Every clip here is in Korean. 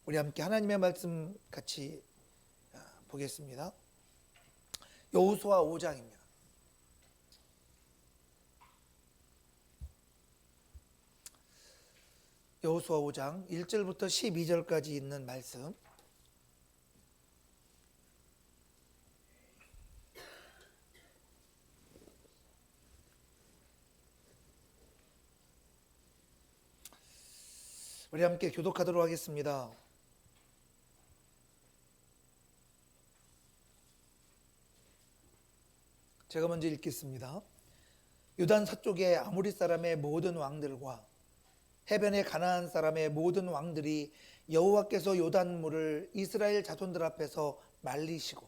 우리 함께 하나님의 말씀 같이 보겠습니다. 여호수아 5장입니다. 여호수아 5장 1절부터 12절까지 있는 말씀. 우리 함께 교독하도록 하겠습니다. 제가 먼저 읽겠습니다. 요단 서쪽의 아모리 사람의 모든 왕들과 해변의 가나안 사람의 모든 왕들이 여호와께서 요단물을 이스라엘 자손들 앞에서 말리시고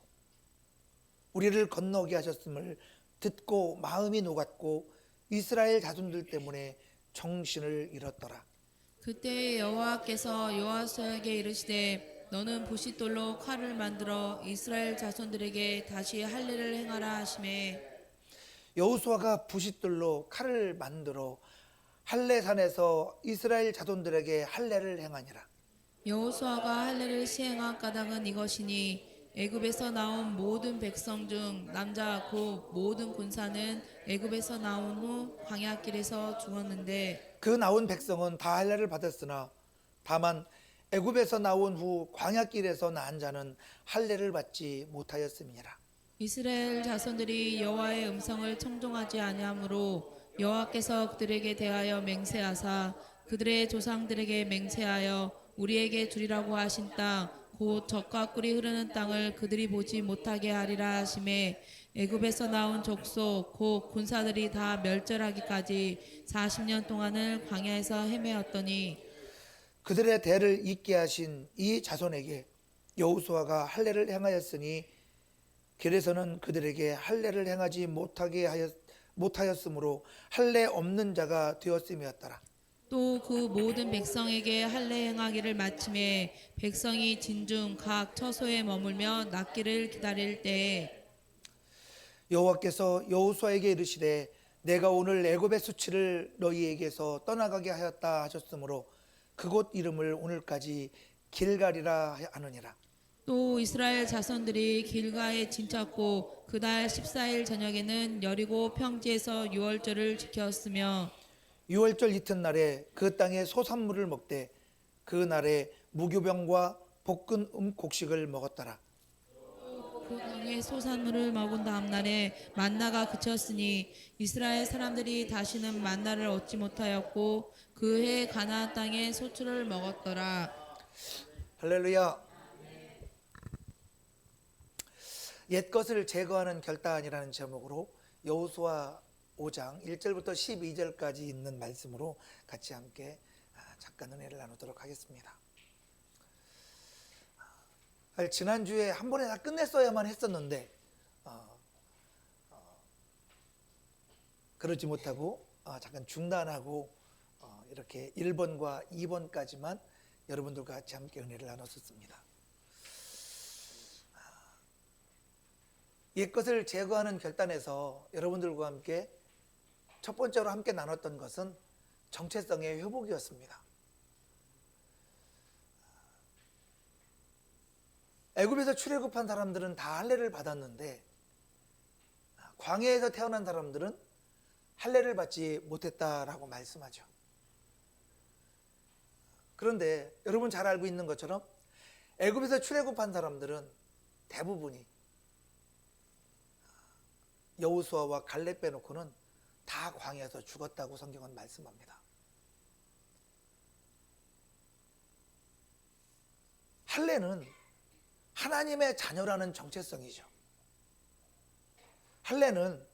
우리를 건너게 하셨음을 듣고 마음이 녹았고 이스라엘 자손들 때문에 정신을 잃었더라. 그때 여호와께서 여호수아에게 이르시되 너는 부싯돌로 칼을 만들어 이스라엘 자손들에게 다시 할례를 행하라 하시매 여호수아가 부싯돌로 칼을 만들어 할례산에서 이스라엘 자손들에게 할례를 행하니라. 여호수아가 할례를 시행한 까닭은 이것이니 애굽에서 나온 모든 백성 중 남자 곧 모든 군사는 애굽에서 나온 후 광야길에서 죽었는데 그 나온 백성은 다 할례를 받았으나 다만 애굽에서 나온 후 광야길에서 난 자는 할례를 받지 못하였음이니라. 이스라엘 자손들이 여호와의 음성을 청종하지 아니하므로 여호와께서 그들에게 대하여 맹세하사 그들의 조상들에게 맹세하여 우리에게 주리라고 하신 땅 곧 젖과 꿀이 흐르는 땅을 그들이 보지 못하게 하리라 하시매 애굽에서 나온 족속 곧 군사들이 다 멸절하기까지 40년 동안을 광야에서 헤매었더니 그들의 대를 잇게 하신 이 자손에게 여호수아가 할례를 행하였으니 길에서는 그들에게 할례를 행하지 못하였으므로 할례 없는 자가 되었음이었더라. 또 그 모든 백성에게 할례 행하기를 마침에 백성이 진중 각 처소에 머물며 낫기를 기다릴 때에 여호와께서 여호수아에게 이르시되 내가 오늘 애굽의 수치를 너희에게서 떠나가게 하였다 하셨으므로 그곳 이름을 오늘까지 길갈이라 하느니라. 또 이스라엘 자손들이 길가에 진쳤고 그달 14일 저녁에는 여리고 평지에서 유월절을 지켰으며 유월절 이튿날에 그 땅의 소산물을 먹되 그 날에 무교병과 볶은 곡식을 먹었더라. 그 땅의 소산물을 먹은 다음 날에 만나가 그쳤으니 이스라엘 사람들이 다시는 만나를 얻지 못하였고 그 해 가나안 땅에 소출을 먹었더라. 할렐루야. 옛것을 제거하는 결단이라는 제목으로 여호수아 5장 1절부터 12절까지 있는 말씀으로 같이 함께 잠깐 은혜를 나누도록 하겠습니다. 지난주에 한 번에 다 끝냈어야만 했었는데 그러지 못하고 잠깐 중단하고 이렇게 1번과 2번까지만 여러분들과 같이 함께 은혜를 나눴었습니다. 옛것을 제거하는 결단에서 여러분들과 함께 첫 번째로 함께 나눴던 것은 정체성의 회복이었습니다. 애굽에서 출애굽한 사람들은 다 할례를 받았는데 광야에서 태어난 사람들은 할례를 받지 못했다라고 말씀하죠. 그런데 여러분 잘 알고 있는 것처럼 애굽에서 출애굽한 사람들은 대부분이 여호수아와 갈렙 빼놓고는 다 광야에서 죽었다고 성경은 말씀합니다. 할례는 하나님의 자녀라는 정체성이죠. 할례는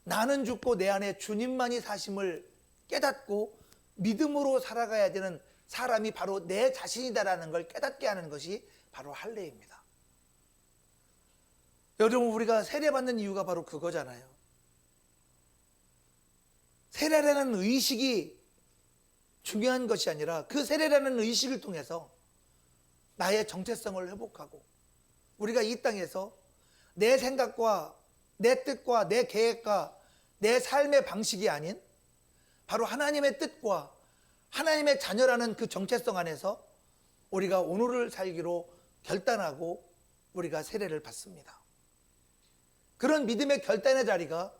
나는 죽고 내 안에 주님만이 사심을 깨닫고 믿음으로 살아가야 되는 사람이 바로 내 자신이다라는 걸 깨닫게 하는 것이 바로 할례입니다. 여러분, 우리가 세례받는 이유가 바로 그거잖아요. 세례라는 의식이 중요한 것이 아니라 그 세례라는 의식을 통해서 나의 정체성을 회복하고 우리가 이 땅에서 내 생각과 내 뜻과 내 계획과 내 삶의 방식이 아닌 바로 하나님의 뜻과 하나님의 자녀라는 그 정체성 안에서 우리가 오늘을 살기로 결단하고 우리가 세례를 받습니다. 그런 믿음의 결단의 자리가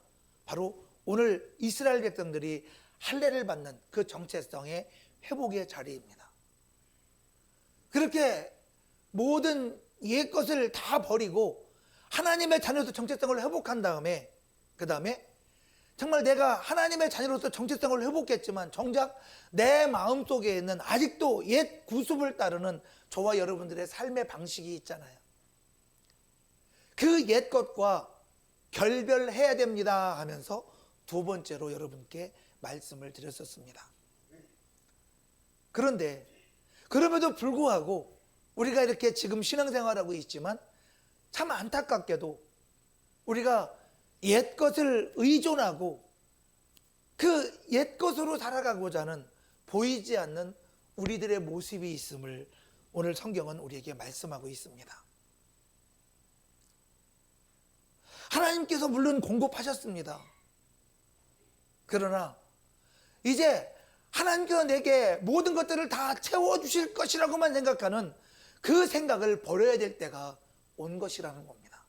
바로 오늘 이스라엘 백성들이 할례를 받는 그 정체성의 회복의 자리입니다. 그렇게 모든 옛 것을 다 버리고 하나님의 자녀로서 정체성을 회복한 다음에 그 다음에 정말 내가 하나님의 자녀로서 정체성을 회복했지만 정작 내 마음속에 있는 아직도 옛 구습을 따르는 저와 여러분들의 삶의 방식이 있잖아요. 그 옛 것과 결별해야 됩니다 하면서 두 번째로 여러분께 말씀을 드렸었습니다. 그런데 그럼에도 불구하고 우리가 이렇게 지금 신앙생활하고 있지만 참 안타깝게도 우리가 옛 것을 의존하고 그 옛 것으로 살아가고자 하는 보이지 않는 우리들의 모습이 있음을 오늘 성경은 우리에게 말씀하고 있습니다. 하나님께서 물론 공급하셨습니다. 그러나 이제 하나님께서 내게 모든 것들을 다 채워주실 것이라고만 생각하는 그 생각을 버려야 될 때가 온 것이라는 겁니다.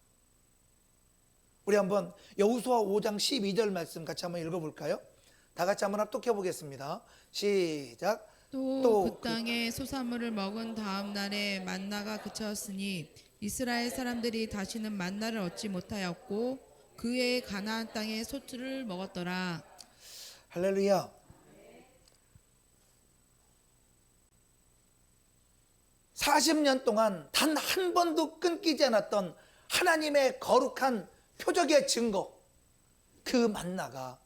우리 한번 여호수아 5장 12절 말씀 같이 한번 읽어볼까요? 다 같이 한번 합독해 보겠습니다. 시작. 또 그 땅에 소사물을 먹은 다음 날에 만나가 그쳤으니 이스라엘 사람들이 다시는 만나를 얻지 못하였고 그 해에 가나안 땅에 소출을 먹었더라. 할렐루야. 40년 동안 단 한 번도 끊기지 않았던 하나님의 거룩한 표적의 증거, 그 만나가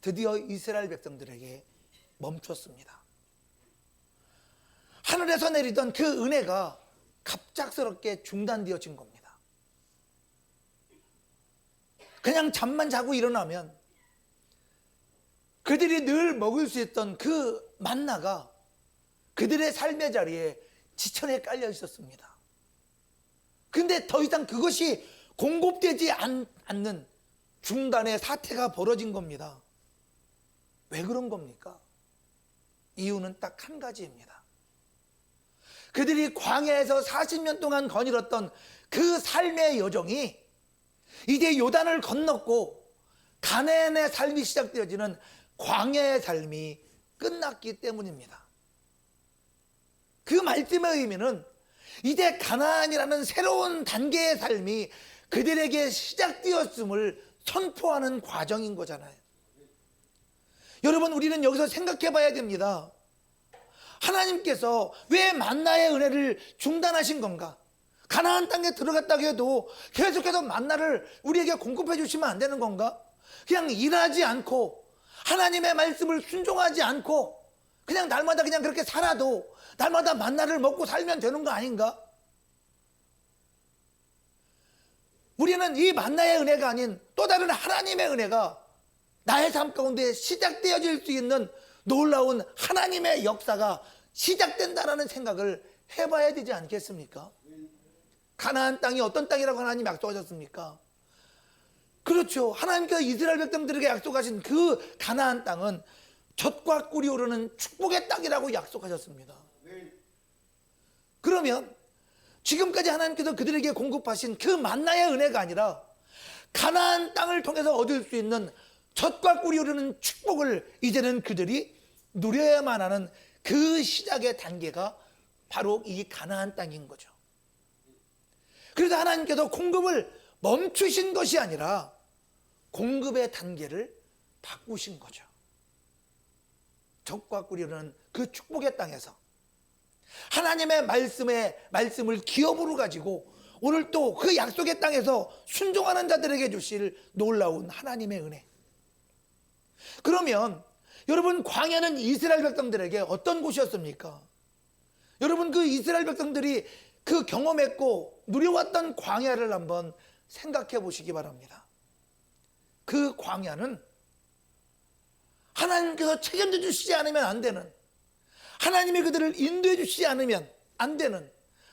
드디어 이스라엘 백성들에게 멈췄습니다. 하늘에서 내리던 그 은혜가 갑작스럽게 중단되어진 겁니다. 그냥 잠만 자고 일어나면 그들이 늘 먹을 수 있던 그 만나가 그들의 삶의 자리에 지천에 깔려 있었습니다. 근데 더 이상 그것이 공급되지 않는 중단의 사태가 벌어진 겁니다. 왜 그런 겁니까? 이유는 딱 한 가지입니다. 그들이 광야에서 40년 동안 거닐었던 그 삶의 여정이 이제 요단을 건넜고 가나안의 삶이 시작되어지는 광야의 삶이 끝났기 때문입니다. 그 말씀의 의미는 이제 가나안이라는 새로운 단계의 삶이 그들에게 시작되었음을 선포하는 과정인 거잖아요. 여러분, 우리는 여기서 생각해 봐야 됩니다. 하나님께서 왜 만나의 은혜를 중단하신 건가? 가나안 땅에 들어갔다고 해도 계속해서 만나를 우리에게 공급해 주시면 안 되는 건가? 그냥 일하지 않고 하나님의 말씀을 순종하지 않고 그냥 날마다 그냥 그렇게 살아도 날마다 만나를 먹고 살면 되는 거 아닌가? 우리는 이 만나의 은혜가 아닌 또 다른 하나님의 은혜가 나의 삶 가운데 시작되어질 수 있는 놀라운 하나님의 역사가 시작된다라는 생각을 해봐야 되지 않겠습니까? 가나안 땅이 어떤 땅이라고 하나님 약속하셨습니까? 그렇죠. 하나님께서 이스라엘 백성들에게 약속하신 그 가나안 땅은 젖과 꿀이 오르는 축복의 땅이라고 약속하셨습니다. 그러면 지금까지 하나님께서 그들에게 공급하신 그 만나의 은혜가 아니라 가나안 땅을 통해서 얻을 수 있는 젖과 꿀이 오르는 축복을 이제는 그들이 누려야만 하는 그 시작의 단계가 바로 이 가나안 땅인 거죠. 그래서 하나님께서 공급을 멈추신 것이 아니라 공급의 단계를 바꾸신 거죠. 젖과 꿀이 오르는 그 축복의 땅에서 하나님의 말씀을 기업으로 가지고 오늘 또 그 약속의 땅에서 순종하는 자들에게 주실 놀라운 하나님의 은혜. 그러면 여러분, 광야는 이스라엘 백성들에게 어떤 곳이었습니까? 여러분, 그 이스라엘 백성들이 그 경험했고 누려왔던 광야를 한번 생각해 보시기 바랍니다. 그 광야는 하나님께서 책임져 주시지 않으면 안 되는, 하나님이 그들을 인도해 주시지 않으면 안 되는,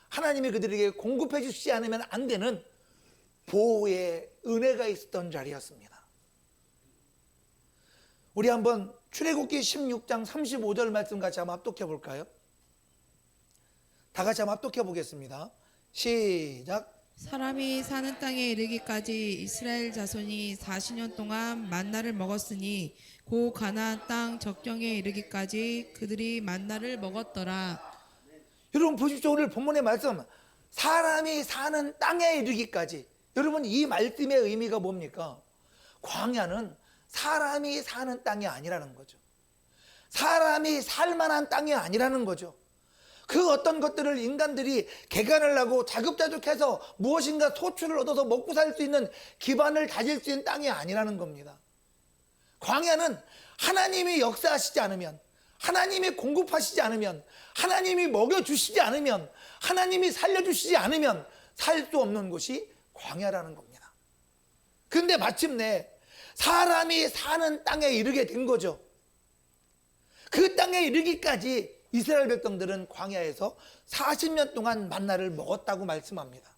하나님이 그들에게 공급해 주시지 않으면 안 되는 보호의 은혜가 있었던 자리였습니다. 우리 한번 출애굽기 16장 35절 말씀 같이 한번 합독해 볼까요? 다 같이 한번 합독해 보겠습니다. 시작. 사람이 사는 땅에 이르기까지 이스라엘 자손이 40년 동안 만나를 먹었으니 고 가나안 땅 적경에 이르기까지 그들이 만나를 먹었더라. 여러분 보십시오. 오늘 본문의 말씀, 사람이 사는 땅에 이르기까지. 여러분 이 말씀의 의미가 뭡니까? 광야는 사람이 사는 땅이 아니라는 거죠. 사람이 살만한 땅이 아니라는 거죠. 그 어떤 것들을 인간들이 개간을 하고 자급자족해서 무엇인가 소출을 얻어서 먹고 살 수 있는 기반을 다질 수 있는 땅이 아니라는 겁니다. 광야는 하나님이 역사하시지 않으면, 하나님이 공급하시지 않으면, 하나님이 먹여주시지 않으면, 하나님이 살려주시지 않으면 살 수 없는 곳이 광야라는 겁니다. 근데 마침내 사람이 사는 땅에 이르게 된 거죠. 그 땅에 이르기까지 이스라엘 백성들은 광야에서 40년 동안 만나를 먹었다고 말씀합니다.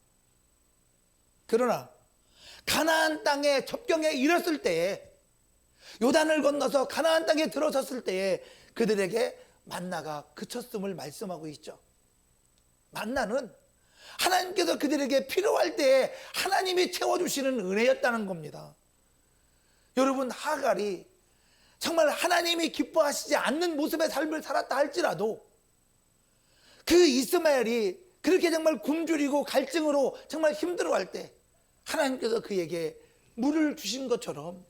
그러나 가나안 땅의 접경에 이르렀을 때에, 요단을 건너서 가나안 땅에 들어섰을 때에 그들에게 만나가 그쳤음을 말씀하고 있죠. 만나는 하나님께서 그들에게 필요할 때에 하나님이 채워주시는 은혜였다는 겁니다. 여러분, 하갈이 정말 하나님이 기뻐하시지 않는 모습의 삶을 살았다 할지라도 그 이스마엘이 그렇게 정말 굶주리고 갈증으로 정말 힘들어할 때 하나님께서 그에게 물을 주신 것처럼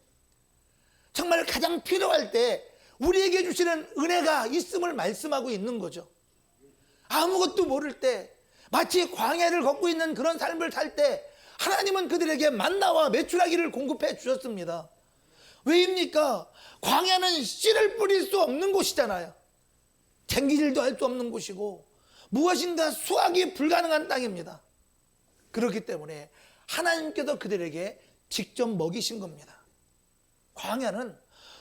정말 가장 필요할 때 우리에게 주시는 은혜가 있음을 말씀하고 있는 거죠. 아무것도 모를 때, 마치 광야를 걷고 있는 그런 삶을 살 때 하나님은 그들에게 만나와 메추라기를 공급해 주셨습니다. 왜입니까? 광야는 씨를 뿌릴 수 없는 곳이잖아요. 쟁기질도 할 수 없는 곳이고 무엇인가 수확이 불가능한 땅입니다. 그렇기 때문에 하나님께서 그들에게 직접 먹이신 겁니다. 광야는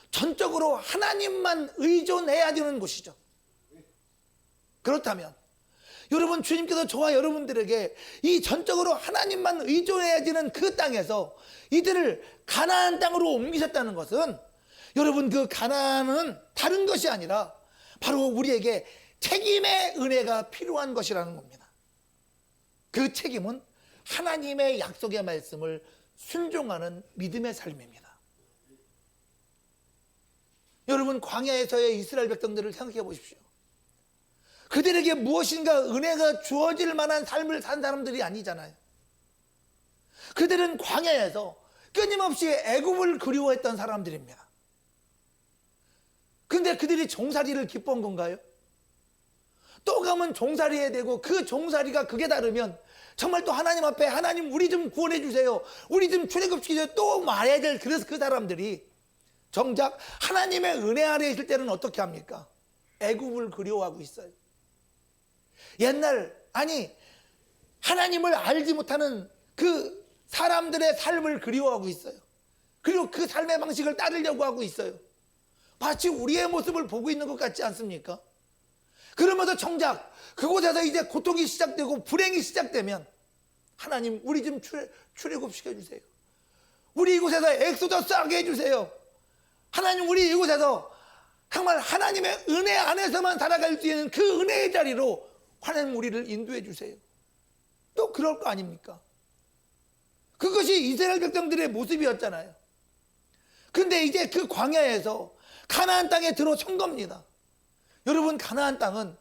전적으로 하나님만 의존해야 되는 곳이죠. 그렇다면 여러분, 주님께서 저와 여러분들에게 이 전적으로 하나님만 의존해야 되는 그 땅에서 이들을 가나안 땅으로 옮기셨다는 것은, 여러분, 그 가나안은 다른 것이 아니라 바로 우리에게 책임의 은혜가 필요한 것이라는 겁니다. 그 책임은 하나님의 약속의 말씀을 순종하는 믿음의 삶입니다. 여러분, 광야에서의 이스라엘 백성들을 생각해 보십시오. 그들에게 무엇인가 은혜가 주어질 만한 삶을 산 사람들이 아니잖아요. 그들은 광야에서 끊임없이 애굽을 그리워했던 사람들입니다. 근데 그들이 종살이를 기뻐한 건가요? 또 가면 종살이해야 되고, 그 종살이가 극에 다르면 정말 또 하나님 앞에, 하나님 우리 좀 구원해 주세요, 우리 좀 출애굽시켜주세요 또 말해야 될, 그래서 그 사람들이 정작 하나님의 은혜 아래 있을 때는 어떻게 합니까? 애굽을 그리워하고 있어요. 옛날, 아니 하나님을 알지 못하는 그 사람들의 삶을 그리워하고 있어요. 그리고 그 삶의 방식을 따르려고 하고 있어요. 마치 우리의 모습을 보고 있는 것 같지 않습니까? 그러면서 정작 그곳에서 이제 고통이 시작되고 불행이 시작되면 하나님 우리 좀 출애굽시켜 주세요, 우리 이곳에서 엑소더스 하게 해주세요, 하나님 우리 이곳에서 정말 하나님의 은혜 안에서만 살아갈 수 있는 그 은혜의 자리로 하나님 우리를 인도해 주세요. 또 그럴 거 아닙니까? 그것이 이스라엘 백성들의 모습이었잖아요. 근데 이제 그 광야에서 가나안 땅에 들어선 겁니다. 여러분, 가나안 땅은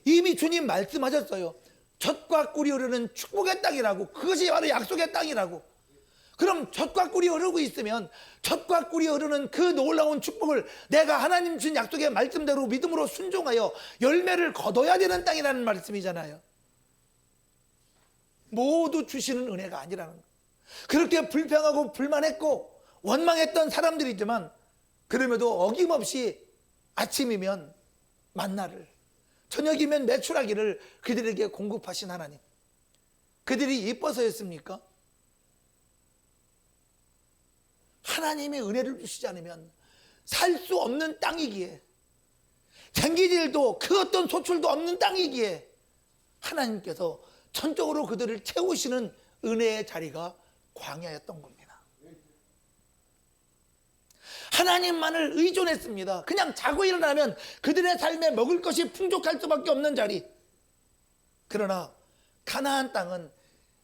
이미 주님 말씀하셨어요. 젖과 꿀이 흐르는 축복의 땅이라고. 그것이 바로 약속의 땅이라고. 그럼 젖과 꿀이 흐르고 있으면 젖과 꿀이 흐르는 그 놀라운 축복을 내가 하나님 주신 약속의 말씀대로 믿음으로 순종하여 열매를 거둬야 되는 땅이라는 말씀이잖아요. 모두 주시는 은혜가 아니라는 거예요. 그렇게 불평하고 불만했고 원망했던 사람들이지만, 그럼에도 어김없이 아침이면 만나를, 저녁이면 메추라기를 그들에게 공급하신 하나님, 그들이 이뻐서였습니까? 하나님의 은혜를 주시지 않으면 살 수 없는 땅이기에, 쟁기질도 그 어떤 소출도 없는 땅이기에 하나님께서 전적으로 그들을 채우시는 은혜의 자리가 광야였던 겁니다. 하나님만을 의존했습니다. 그냥 자고 일어나면 그들의 삶에 먹을 것이 풍족할 수밖에 없는 자리, 그러나 가나안 땅은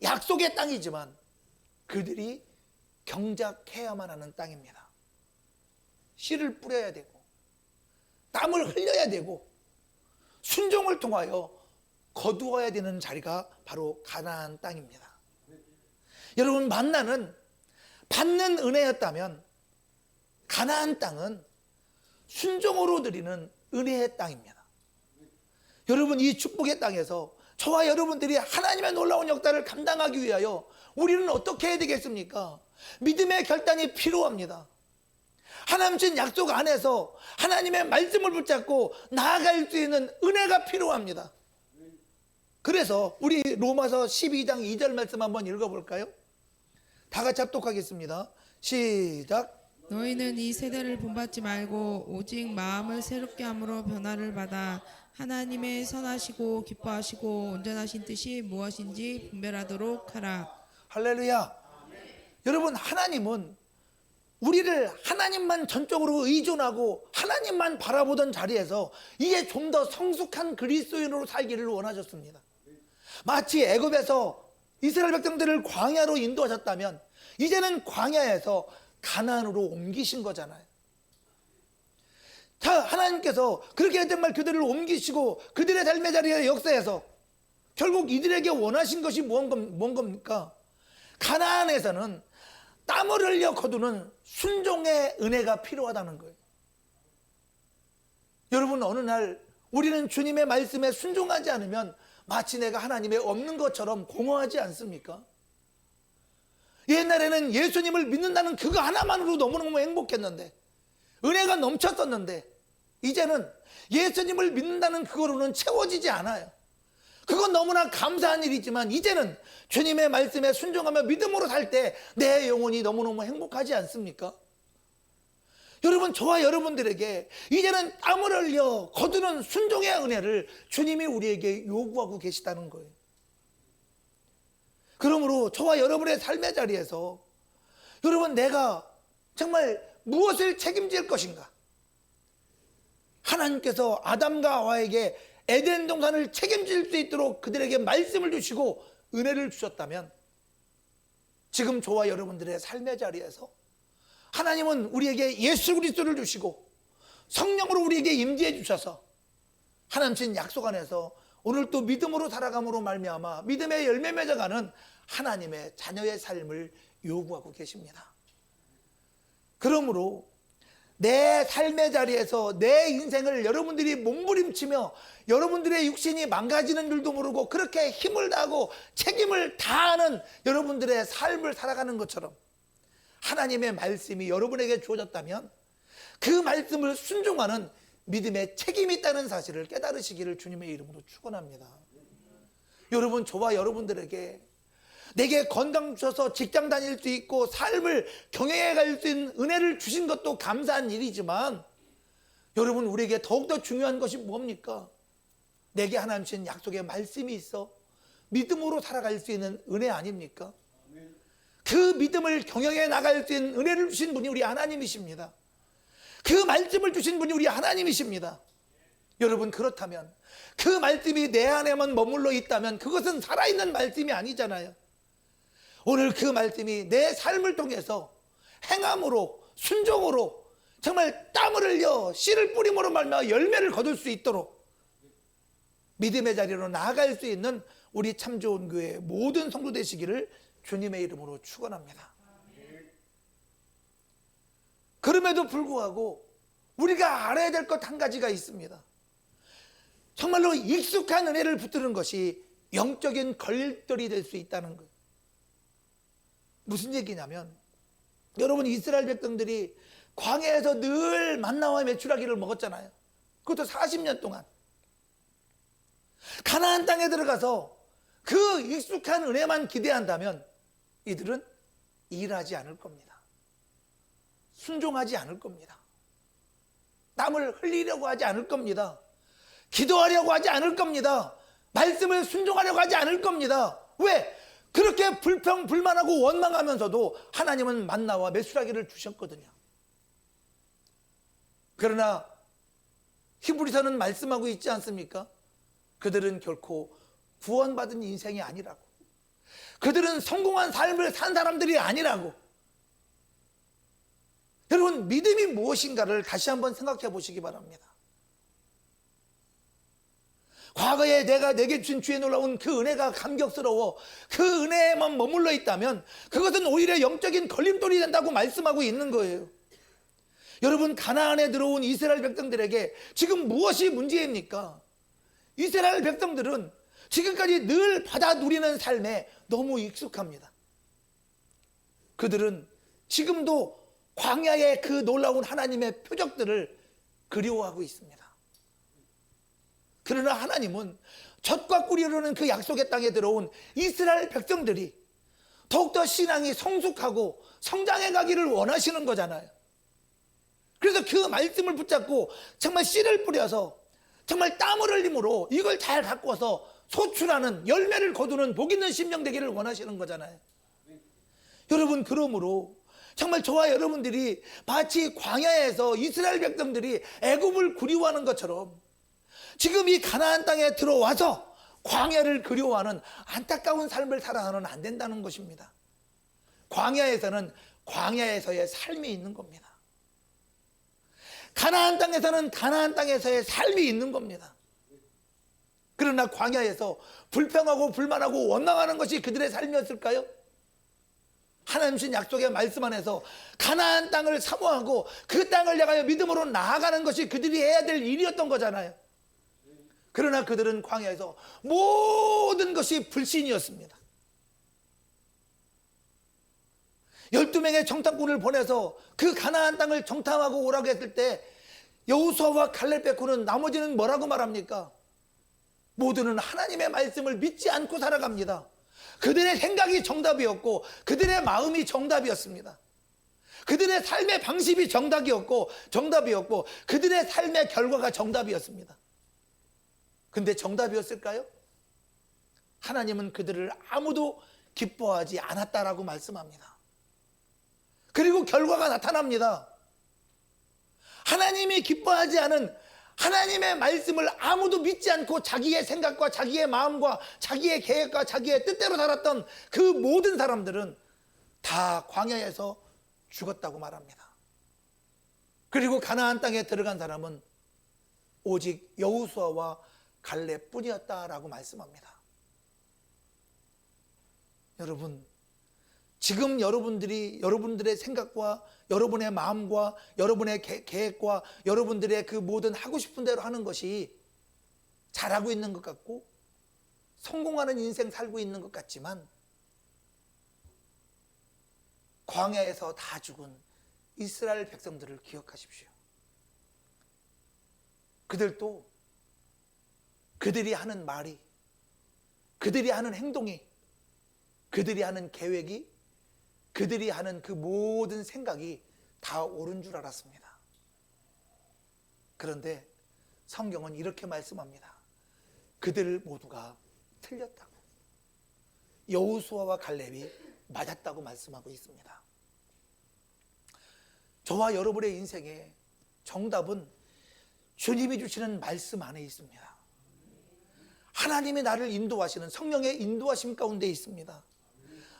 약속의 땅이지만 그들이 경작해야만 하는 땅입니다. 씨를 뿌려야 되고 땀을 흘려야 되고 순종을 통하여 거두어야 되는 자리가 바로 가나안 땅입니다. 여러분, 만나는 받는 은혜였다면 가나안 땅은 순종으로 드리는 은혜의 땅입니다. 여러분, 이 축복의 땅에서 저와 여러분들이 하나님의 놀라운 역사를 감당하기 위하여 우리는 어떻게 해야 되겠습니까? 믿음의 결단이 필요합니다. 하나님 신 약속 안에서 하나님의 말씀을 붙잡고 나아갈 수 있는 은혜가 필요합니다. 그래서 우리 로마서 12장 2절 말씀 한번 읽어볼까요? 다 같이 합독하겠습니다. 시작. 너희는 이 세대를 본받지 말고 오직 마음을 새롭게 함으로 변화를 받아 하나님의 선하시고 기뻐하시고 온전하신 뜻이 무엇인지 분별하도록 하라. 할렐루야. 여러분, 하나님은 우리를 하나님만 전적으로 의존하고 하나님만 바라보던 자리에서 이제 좀 더 성숙한 그리스도인으로 살기를 원하셨습니다. 마치 애굽에서 이스라엘 백성들을 광야로 인도하셨다면 이제는 광야에서 가나안으로 옮기신 거잖아요. 자, 하나님께서 그렇게 정말 그들을 옮기시고 그들의 삶의 자리에 역사에서 결국 이들에게 원하신 것이 뭔 겁니까? 가나안에서는 땀을 흘려 거두는 순종의 은혜가 필요하다는 거예요. 여러분, 어느 날 우리는 주님의 말씀에 순종하지 않으면 마치 내가 하나님의 없는 것처럼 공허하지 않습니까? 옛날에는 예수님을 믿는다는 그거 하나만으로 너무너무 행복했는데, 은혜가 넘쳤었는데, 이제는 예수님을 믿는다는 그거로는 채워지지 않아요. 그건 너무나 감사한 일이지만 이제는 주님의 말씀에 순종하며 믿음으로 살 때 내 영혼이 너무너무 행복하지 않습니까? 여러분, 저와 여러분들에게 이제는 땀을 흘려 거두는 순종의 은혜를 주님이 우리에게 요구하고 계시다는 거예요. 그러므로 저와 여러분의 삶의 자리에서 여러분, 내가 정말 무엇을 책임질 것인가? 하나님께서 아담과 하와에게 에덴 동산을 책임질 수 있도록 그들에게 말씀을 주시고 은혜를 주셨다면 지금 저와 여러분들의 삶의 자리에서 하나님은 우리에게 예수 그리스도를 주시고 성령으로 우리에게 임재해 주셔서 하나님 신 약속 안에서 오늘 또 믿음으로 살아감으로 말미암아 믿음의 열매 맺어가는 하나님의 자녀의 삶을 요구하고 계십니다. 그러므로 내 삶의 자리에서 내 인생을 여러분들이 몸부림치며 여러분들의 육신이 망가지는 줄도 모르고 그렇게 힘을 다하고 책임을 다하는 여러분들의 삶을 살아가는 것처럼 하나님의 말씀이 여러분에게 주어졌다면 그 말씀을 순종하는 믿음의 책임이 있다는 사실을 깨달으시기를 주님의 이름으로 축원합니다. 여러분, 저와 여러분들에게 내게 건강 주셔서 직장 다닐 수 있고 삶을 경영해 갈 수 있는 은혜를 주신 것도 감사한 일이지만 여러분, 우리에게 더욱더 중요한 것이 뭡니까? 내게 하나님 주신 약속의 말씀이 있어 믿음으로 살아갈 수 있는 은혜 아닙니까? 그 믿음을 경영해 나갈 수 있는 은혜를 주신 분이 우리 하나님이십니다. 그 말씀을 주신 분이 우리 하나님이십니다. 여러분, 그렇다면 그 말씀이 내 안에만 머물러 있다면 그것은 살아있는 말씀이 아니잖아요. 오늘 그 말씀이 내 삶을 통해서 행함으로 순종으로 정말 땀을 흘려 씨를 뿌림으로 말미암아 열매를 거둘 수 있도록 믿음의 자리로 나아갈 수 있는 우리 참 좋은 교회 모든 성도 되시기를 주님의 이름으로 축원합니다. 그럼에도 불구하고 우리가 알아야 될 것 한 가지가 있습니다. 정말로 익숙한 은혜를 붙드는 것이 영적인 걸들이 될 수 있다는 거예요. 무슨 얘기냐면 여러분, 이스라엘 백성들이 광야에서 늘 만나와 메추라기를 먹었잖아요. 그것도 40년 동안. 가나안 땅에 들어가서 그 익숙한 은혜만 기대한다면 이들은 일하지 않을 겁니다. 순종하지 않을 겁니다. 땀을 흘리려고 하지 않을 겁니다. 기도하려고 하지 않을 겁니다. 말씀을 순종하려고 하지 않을 겁니다. 왜? 그렇게 불평불만하고 원망하면서도 하나님은 만나와 메추라기를 주셨거든요. 그러나 히브리서는 말씀하고 있지 않습니까? 그들은 결코 구원받은 인생이 아니라고. 그들은 성공한 삶을 산 사람들이 아니라고. 여러분, 믿음이 무엇인가를 다시 한번 생각해 보시기 바랍니다. 과거에 내게 주신 주의 놀라운 그 은혜가 감격스러워 그 은혜에만 머물러 있다면 그것은 오히려 영적인 걸림돌이 된다고 말씀하고 있는 거예요. 여러분, 가나안에 들어온 이스라엘 백성들에게 지금 무엇이 문제입니까? 이스라엘 백성들은 지금까지 늘 받아 누리는 삶에 너무 익숙합니다. 그들은 지금도 광야의 그 놀라운 하나님의 표적들을 그리워하고 있습니다. 그러나 하나님은 젖과 꿀이 흐르는 그 약속의 땅에 들어온 이스라엘 백성들이 더욱더 신앙이 성숙하고 성장해 가기를 원하시는 거잖아요. 그래서 그 말씀을 붙잡고 정말 씨를 뿌려서 정말 땀을 흘림으로 이걸 잘 가꿔서 소출하는 열매를 거두는 복 있는 심령 되기를 원하시는 거잖아요. 여러분, 그러므로 정말 저와 여러분들이 마치 광야에서 이스라엘 백성들이 애굽을 그리워하는 것처럼 지금 이 가나안 땅에 들어와서 광야를 그리워하는 안타까운 삶을 살아서는 안 된다는 것입니다. 광야에서는 광야에서의 삶이 있는 겁니다. 가나안 땅에서는 가나안 땅에서의 삶이 있는 겁니다. 그러나 광야에서 불평하고 불만하고 원망하는 것이 그들의 삶이었을까요? 하나님 주신 약속의 말씀 안에서 가나안 땅을 사모하고 그 땅을 향하여 믿음으로 나아가는 것이 그들이 해야 될 일이었던 거잖아요. 그러나 그들은 광야에서 모든 것이 불신이었습니다. 12명의 정탐꾼을 보내서 그 가나안 땅을 정탐하고 오라고 했을 때 여호수아와 갈렙 빼고는 나머지는 뭐라고 말합니까? 모두는 하나님의 말씀을 믿지 않고 살아갑니다. 그들의 생각이 정답이었고 그들의 마음이 정답이었습니다. 그들의 삶의 방식이 정답이었고 그들의 삶의 결과가 정답이었습니다. 근데 정답이었을까요? 하나님은 그들을 아무도 기뻐하지 않았다라고 말씀합니다. 그리고 결과가 나타납니다. 하나님이 기뻐하지 않은 하나님의 말씀을 아무도 믿지 않고 자기의 생각과 자기의 마음과 자기의 계획과 자기의 뜻대로 살았던 그 모든 사람들은 다 광야에서 죽었다고 말합니다. 그리고 가나안 땅에 들어간 사람은 오직 여호수아와 갈렙뿐이었다라고 말씀합니다. 여러분, 지금 여러분들의 생각과 여러분의 마음과 여러분의 계획과 여러분들의 그 모든 하고 싶은 대로 하는 것이 잘하고 있는 것 같고 성공하는 인생 살고 있는 것 같지만 광야에서 다 죽은 이스라엘 백성들을 기억하십시오. 그들도 그들이 하는 말이, 그들이 하는 행동이, 그들이 하는 계획이, 그들이 하는 그 모든 생각이 다 옳은 줄 알았습니다. 그런데 성경은 이렇게 말씀합니다. 그들 모두가 틀렸다고. 여호수아와 갈렙이 맞았다고 말씀하고 있습니다. 저와 여러분의 인생의 정답은 주님이 주시는 말씀 안에 있습니다. 하나님이 나를 인도하시는 성령의 인도하심 가운데 있습니다.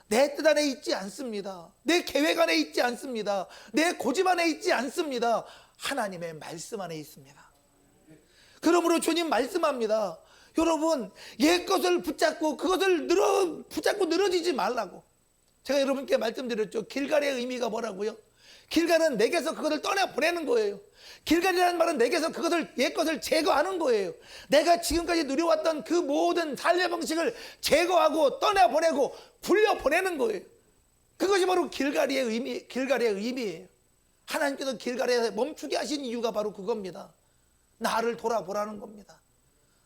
내 뜻 안에 있지 않습니다. 내 계획 안에 있지 않습니다. 내 고집 안에 있지 않습니다. 하나님의 말씀 안에 있습니다. 그러므로 주님 말씀합니다. 여러분, 옛 것을 붙잡고 그것을 붙잡고 늘어지지 말라고. 제가 여러분께 말씀드렸죠. 길갈의 의미가 뭐라고요? 길갈은 내게서 그것을 떠내보내는 거예요. 길갈이라는 말은 내게서 그것을 옛 것을 제거하는 거예요. 내가 지금까지 누려왔던 그 모든 삶의 방식을 제거하고 떠내보내고 굴려보내는 거예요. 그것이 바로 길갈의 의미예요. 하나님께서 길갈에 멈추게 하신 이유가 바로 그겁니다. 나를 돌아보라는 겁니다.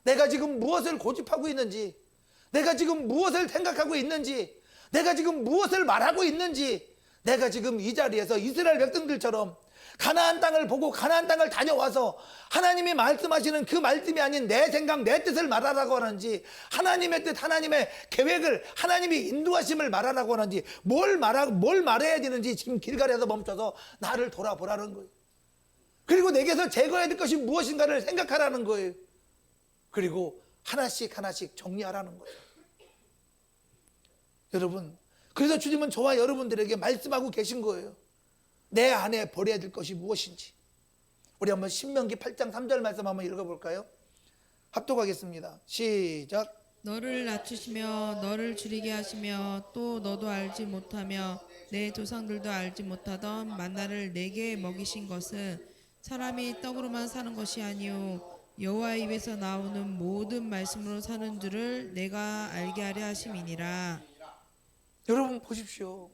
내가 지금 무엇을 고집하고 있는지, 내가 지금 무엇을 생각하고 있는지, 내가 지금 무엇을 말하고 있는지, 내가 지금 이 자리에서 이스라엘 백성들처럼 가나안 땅을 보고 가나안 땅을 다녀와서 하나님이 말씀하시는 그 말씀이 아닌 내 생각, 내 뜻을 말하라고 하는지, 하나님의 뜻, 하나님의 계획을, 하나님이 인도하심을 말하라고 하는지, 뭘 말해야 되는지 지금 길갈에서 멈춰서 나를 돌아보라는 거예요. 그리고 내게서 제거해야 될 것이 무엇인가를 생각하라는 거예요. 그리고 하나씩 하나씩 정리하라는 거죠. 여러분, 그래서 주님은 저와 여러분들에게 말씀하고 계신 거예요. 내 안에 버려야 될 것이 무엇인지. 우리 한번 신명기 8장 3절 말씀 한번 읽어볼까요? 합독하겠습니다. 시작. 너를 낮추시며 너를 줄이게 하시며 또 너도 알지 못하며 내 조상들도 알지 못하던 만나를 내게 먹이신 것은 사람이 떡으로만 사는 것이 아니요 여호와의 입에서 나오는 모든 말씀으로 사는 줄을 내가 알게 하려 하심이니라. 여러분 보십시오.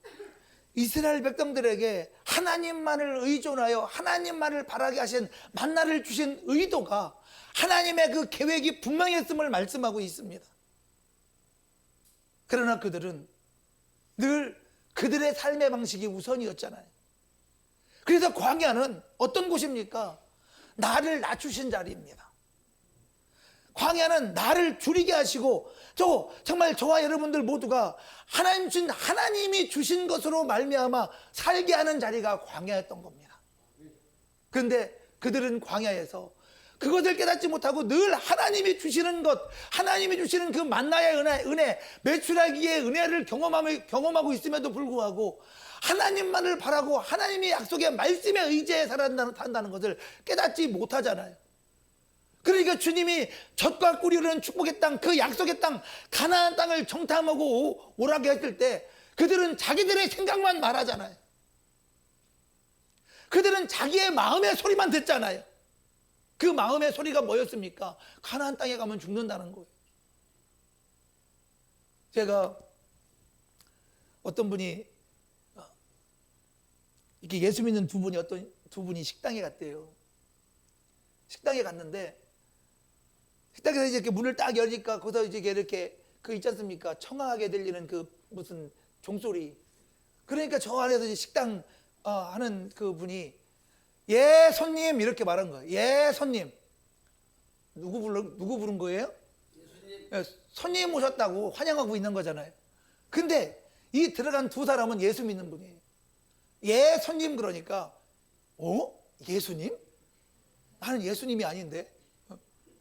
이스라엘 백성들에게 하나님만을 의존하여 하나님만을 바라게 하신 만나를 주신 의도가 하나님의 그 계획이 분명했음을 말씀하고 있습니다. 그러나 그들은 늘 그들의 삶의 방식이 우선이었잖아요. 그래서 광야는 어떤 곳입니까? 나를 낮추신 자리입니다. 광야는 나를 줄이게 하시고 정말 저와 여러분들 모두가 하나님이 주신 것으로 말미암아 살게 하는 자리가 광야였던 겁니다. 그런데 그들은 광야에서 그것을 깨닫지 못하고 늘 하나님이 주시는 것, 하나님이 주시는 그 만나의 은혜, 메추라기의 은혜를 경험하고 있음에도 불구하고 하나님만을 바라고 하나님의 약속의 말씀에 의지해 산다는 것을 깨닫지 못하잖아요. 그러니까 주님이 젖과 꿀이 흐르는 축복의 땅, 그 약속의 땅, 가나안 땅을 정탐하고 오라게 했을 때 그들은 자기들의 생각만 말하잖아요. 그들은 자기의 마음의 소리만 듣잖아요. 그 마음의 소리가 뭐였습니까? 가나안 땅에 가면 죽는다는 거예요. 제가 어떤 분이 이렇게 예수 믿는 두 분이 식당에 갔대요. 식당에 갔는데 식당에서 이렇게 문을 딱 열니까 거기서 이렇게 그 있지 않습니까? 청아하게 들리는 그 무슨 종소리. 그러니까 저 안에서 이제 식당 하는 그 분이 예 손님 이렇게 말한 거예요. 예 손님. 누구 부른 거예요? 예, 손님 오셨다고 환영하고 있는 거잖아요. 근데 이 들어간 두 사람은 예수 믿는 분이에요. 예 손님 그러니까 예수님? 나는 예수님이 아닌데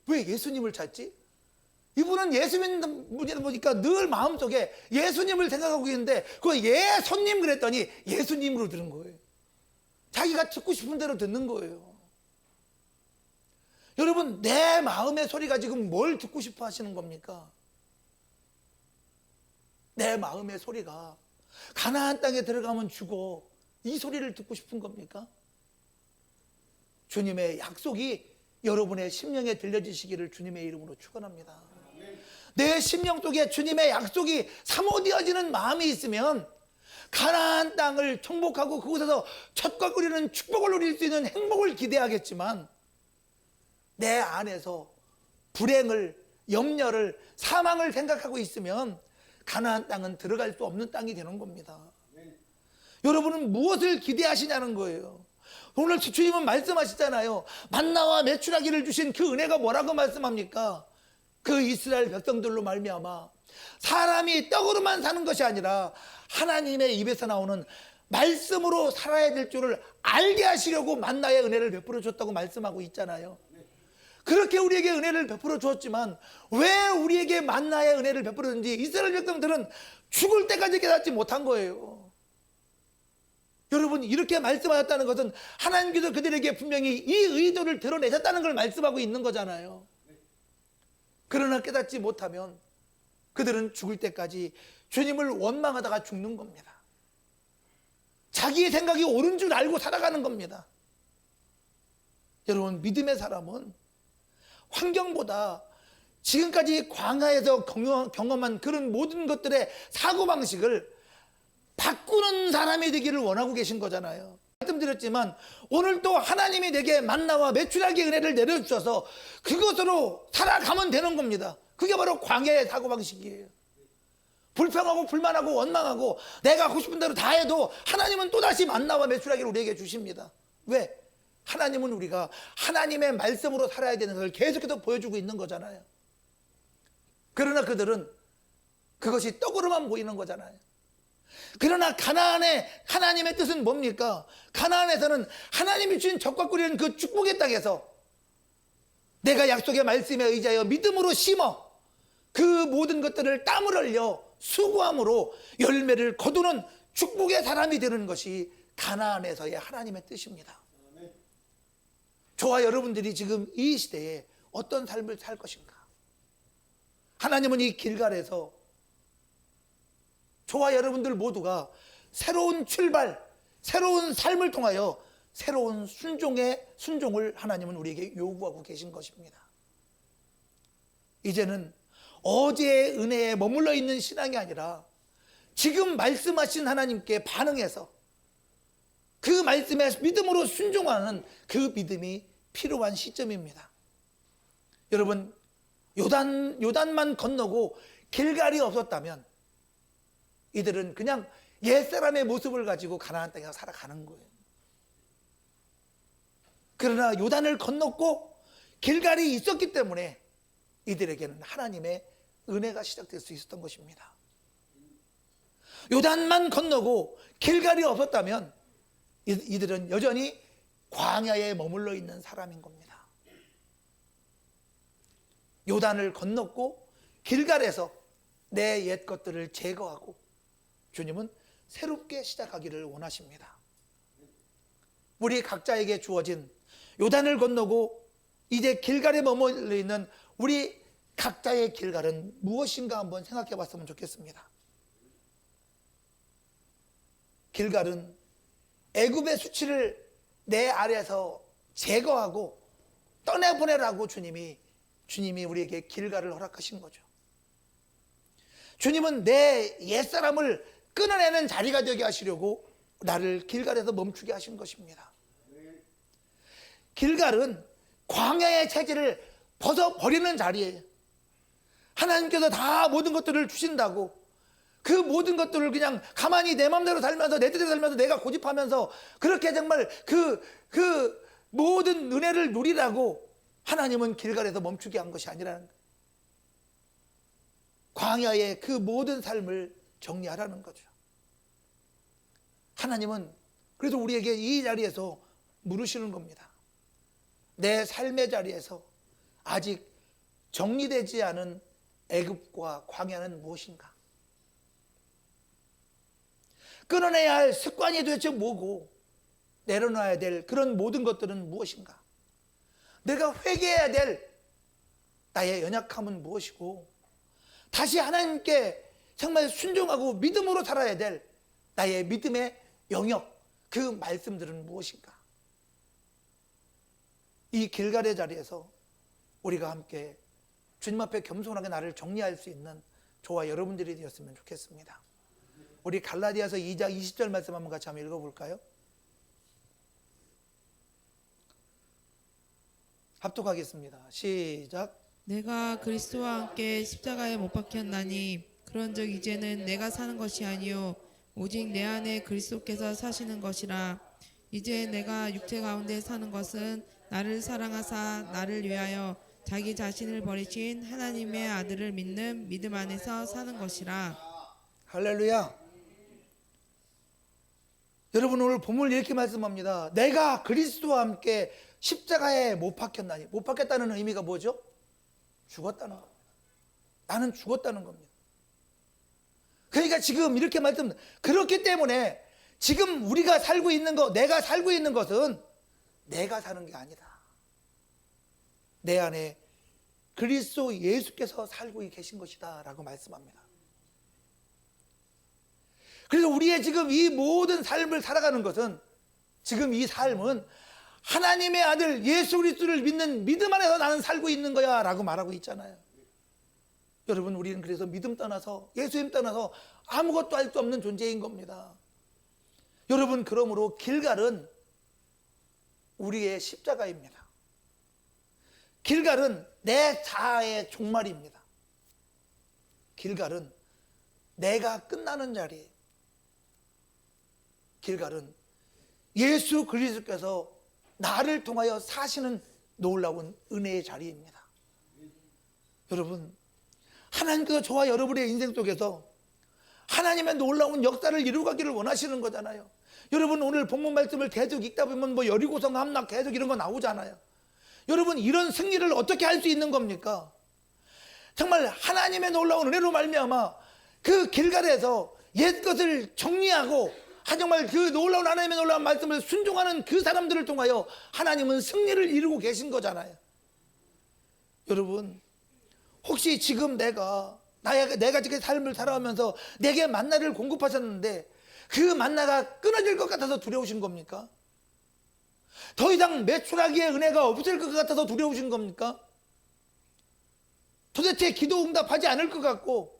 왜 예수님을 찾지? 이분은 예수 믿는 분이다 보니까 늘 마음속에 예수님을 생각하고 있는데 그 예 손님 그랬더니 예수님으로 들은 거예요. 자기가 듣고 싶은 대로 듣는 거예요. 여러분, 내 마음의 소리가 지금 뭘 듣고 싶어 하시는 겁니까? 내 마음의 소리가 가나안 땅에 들어가면 죽어, 이 소리를 듣고 싶은 겁니까? 주님의 약속이 여러분의 심령에 들려지시기를 주님의 이름으로 축원합니다. 내 심령 속에 주님의 약속이 사모되어지는 마음이 있으면 가나안 땅을 정복하고 그곳에서 젖과 꿀이는 축복을 누릴 수 있는 행복을 기대하겠지만 내 안에서 불행을, 염려를, 사망을 생각하고 있으면 가나안 땅은 들어갈 수 없는 땅이 되는 겁니다. 여러분은 무엇을 기대하시냐는 거예요. 오늘 주님은 말씀하시잖아요. 만나와 메추라기를 주신 그 은혜가 뭐라고 말씀합니까? 그 이스라엘 백성들로 말미암아 사람이 떡으로만 사는 것이 아니라 하나님의 입에서 나오는 말씀으로 살아야 될 줄을 알게 하시려고 만나의 은혜를 베풀어 줬다고 말씀하고 있잖아요. 그렇게 우리에게 은혜를 베풀어 주었지만 왜 우리에게 만나의 은혜를 베풀어 줬는지 이스라엘 백성들은 죽을 때까지 깨닫지 못한 거예요. 여러분, 이렇게 말씀하셨다는 것은 하나님께서 그들에게 분명히 이 의도를 드러내셨다는 걸 말씀하고 있는 거잖아요. 그러나 깨닫지 못하면 그들은 죽을 때까지 주님을 원망하다가 죽는 겁니다. 자기의 생각이 옳은 줄 알고 살아가는 겁니다. 여러분, 믿음의 사람은 환경보다 지금까지 광야에서 경험한 그런 모든 것들의 사고방식을 바꾸는 사람이 되기를 원하고 계신 거잖아요. 말씀드렸지만 오늘 또 하나님이 내게 만나와 메추라기의 은혜를 내려주셔서 그것으로 살아가면 되는 겁니다. 그게 바로 광야의 사고방식이에요. 불평하고 불만하고 원망하고 내가 하고 싶은 대로 다 해도 하나님은 또다시 만나와 메추라기를 우리에게 주십니다. 왜? 하나님은 우리가 하나님의 말씀으로 살아야 되는 것을 계속해서 보여주고 있는 거잖아요. 그러나 그들은 그것이 떡으로만 보이는 거잖아요. 그러나 가나안의 하나님의 뜻은 뭡니까? 가나안에서는 하나님이 주신 젖과 꿀이는 그 축복의 땅에서 내가 약속의 말씀에 의지하여 믿음으로 심어 그 모든 것들을 땀을 흘려 수고함으로 열매를 거두는 축복의 사람이 되는 것이 가나안에서의 하나님의 뜻입니다. 저와 여러분들이 지금 이 시대에 어떤 삶을 살 것인가? 하나님은 이 길갈에서 저와 여러분들 모두가 새로운 출발, 새로운 삶을 통하여 새로운 순종을 하나님은 우리에게 요구하고 계신 것입니다. 이제는 어제의 은혜에 머물러 있는 신앙이 아니라 지금 말씀하신 하나님께 반응해서 그 말씀에 믿음으로 순종하는 그 믿음이 필요한 시점입니다. 여러분, 요단만 건너고 길갈이 없었다면 이들은 그냥 옛사람의 모습을 가지고 가나안 땅에 살아가는 거예요. 그러나 요단을 건넜고 길갈이 있었기 때문에 이들에게는 하나님의 은혜가 시작될 수 있었던 것입니다. 요단만 건너고 길갈이 없었다면 이들은 여전히 광야에 머물러 있는 사람인 겁니다. 요단을 건넜고 길갈에서 내 옛 것들을 제거하고 주님은 새롭게 시작하기를 원하십니다. 우리 각자에게 주어진 요단을 건너고 이제 길갈에 머물러 있는 우리 각자의 길갈은 무엇인가 한번 생각해 봤으면 좋겠습니다. 길갈은 애굽의 수치를 내 아래에서 제거하고 떠내보내라고 주님이 우리에게 길갈을 허락하신 거죠. 주님은 내 옛사람을 끊어내는 자리가 되게 하시려고 나를 길갈에서 멈추게 하신 것입니다. 길갈은 광야의 체질을 벗어버리는 자리예요. 하나님께서 다 모든 것들을 주신다고 그 모든 것들을 그냥 가만히 내 마음대로 살면서 내 뜻대로 살면서 내가 고집하면서 그렇게 정말 그 모든 은혜를 누리라고 하나님은 길갈에서 멈추게 한 것이 아니라는 거예요. 광야의 그 모든 삶을 정리하라는 거죠. 하나님은 그래서 우리에게 이 자리에서 물으시는 겁니다. 내 삶의 자리에서 아직 정리되지 않은 애굽과 광야는 무엇인가? 끊어내야 할 습관이 도대체 뭐고 내려놔야 될 그런 모든 것들은 무엇인가? 내가 회개해야 될 나의 연약함은 무엇이고 다시 하나님께 정말 순종하고 믿음으로 살아야 될 나의 믿음의 영역, 그 말씀들은 무엇인가? 이 길갈의 자리에서 우리가 함께 주님 앞에 겸손하게 나를 정리할 수 있는 저와 여러분들이 되었으면 좋겠습니다. 우리 갈라디아서 2장 20절 말씀 한번 같이 한번 읽어볼까요? 합독하겠습니다. 시작. 내가 그리스도와 함께 십자가에 못 박혔나니 그런즉 이제는 내가 사는 것이 아니요 오직 내 안에 그리스도께서 사시는 것이라. 이제 내가 육체 가운데 사는 것은 나를 사랑하사 나를 위하여 자기 자신을 버리신 하나님의 아들을 믿는 믿음 안에서 사는 것이라. 할렐루야. 여러분, 오늘 본문을 이렇게 말씀합니다. 내가 그리스도와 함께 십자가에 못 박혔나니. 못 박혔다는 의미가 뭐죠? 죽었다는 겁니다. 나는 죽었다는 겁니다. 그러니까 지금 이렇게 그렇기 때문에 지금 우리가 살고 있는 것, 내가 살고 있는 것은 내가 사는 게 아니다. 내 안에 그리스도 예수께서 살고 계신 것이다 라고 말씀합니다. 그래서 우리의 지금 이 모든 삶을 살아가는 것은, 지금 이 삶은 하나님의 아들 예수 그리스도를 믿는 믿음 안에서 나는 살고 있는 거야 라고 말하고 있잖아요. 여러분, 우리는 그래서 믿음 떠나서 예수님 떠나서 아무것도 할 수 없는 존재인 겁니다. 여러분, 그러므로 길갈은 우리의 십자가입니다. 길갈은 내 자아의 종말입니다. 길갈은 내가 끝나는 자리예요. 길갈은 예수 그리스도께서 나를 통하여 사시는 놀라운 은혜의 자리입니다. 여러분, 하나님께서 저와 여러분의 인생 속에서 하나님의 놀라운 역사를 이루가기를 원하시는 거잖아요. 여러분, 오늘 본문 말씀을 계속 읽다 보면 여리고성 함락 계속 이런 거 나오잖아요. 여러분, 이런 승리를 어떻게 할 수 있는 겁니까? 정말 하나님의 놀라운 은혜로 말미암아 그 길갈에서 옛것을 정리하고 정말 그 놀라운 하나님의 놀라운 말씀을 순종하는 그 사람들을 통하여 하나님은 승리를 이루고 계신 거잖아요. 여러분, 혹시 지금 내가 지금 삶을 살아오면서 내게 만나를 공급하셨는데 그 만나가 끊어질 것 같아서 두려우신 겁니까? 더 이상 매출하기의 은혜가 없을 것 같아서 두려우신 겁니까? 도대체 기도 응답하지 않을 것 같고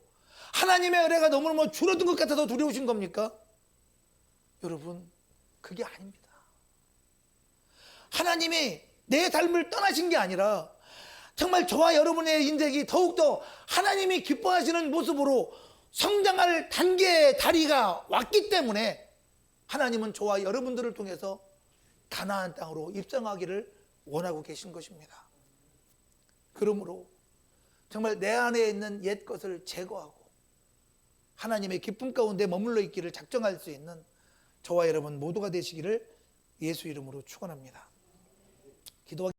하나님의 은혜가 너무너무 줄어든 것 같아서 두려우신 겁니까? 여러분, 그게 아닙니다. 하나님이 내 삶을 떠나신 게 아니라 정말 저와 여러분의 인생이 더욱더 하나님이 기뻐하시는 모습으로 성장할 단계의 다리가 왔기 때문에 하나님은 저와 여러분들을 통해서 가나안 땅으로 입성하기를 원하고 계신 것입니다. 그러므로 정말 내 안에 있는 옛 것을 제거하고 하나님의 기쁨 가운데 머물러 있기를 작정할 수 있는 저와 여러분 모두가 되시기를 예수 이름으로 축원합니다. 기도하겠습니다.